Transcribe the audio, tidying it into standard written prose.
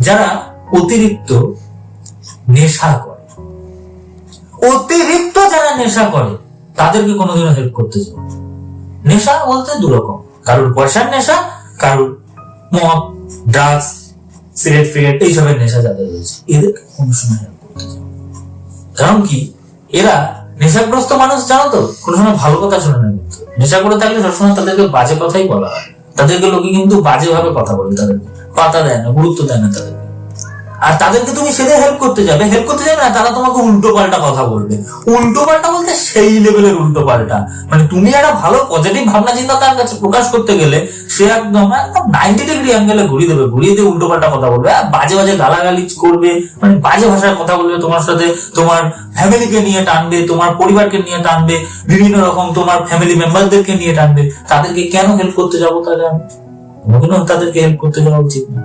যারা অতিরিক্ত নেশা করে, অতিরিক্ত যারা নেশা করে তাদেরকে কোনোদিনও হেল্প করতে যাবে। নেশা বলতে দু রকম, কারোর পয়সার নেশা, কারোর মদ, ড্রাগস, সিগারেট ফিগারেট এইসবের নেশা যাদের রয়েছে, এদেরকে কোনো সময় হেল্প করতে যাবে। কারণ কি, এরা নেশাগ্রস্ত মানুষ, জানো তো, কোনো সময় ভালো কথা শোনে না। কিন্তু নেশা করে থাকলে সবসময় তাদেরকে বাজে কথাই বলা হয়, তাদেরকে লোকে কিন্তু বাজে ভাবে কথা বলে, তাদেরকে পাতা দেয় না, গুরুত্ব দেয় না তাদেরকে। আর তাদেরকে তুমি সেটা হেল্প করতে যাবে না, তারা তোমাকে উল্টো পাল্টা কথা বলবে। উল্টো পাল্টা বলতে সেই লেভেলের উল্টো পাল্টা, মানে তুমি একটা ভালো পজিটিভ ভাবনা চিন্তা তার কাছে প্রকাশ করতে গেলে সে একদম 90 ডিগ্রি অ্যাঙ্গেলে ঘুরিয়ে দিয়ে উল্টো পাল্টা কথা বলবে, বাজে বাজে গালাগালি করবে, মানে বাজে ভাষায় কথা বলবে তোমার সাথে, তোমার ফ্যামিলিকে নিয়ে টানবে, তোমার পরিবারকে নিয়ে টানবে, বিভিন্ন রকম তোমার ফ্যামিলি মেম্বারদেরকে নিয়ে টানবে। তাদেরকে কেন হেল্প করতে যাবো? তাহলে আমি তাদেরকে হেল্প করতে যাওয়া উচিত না।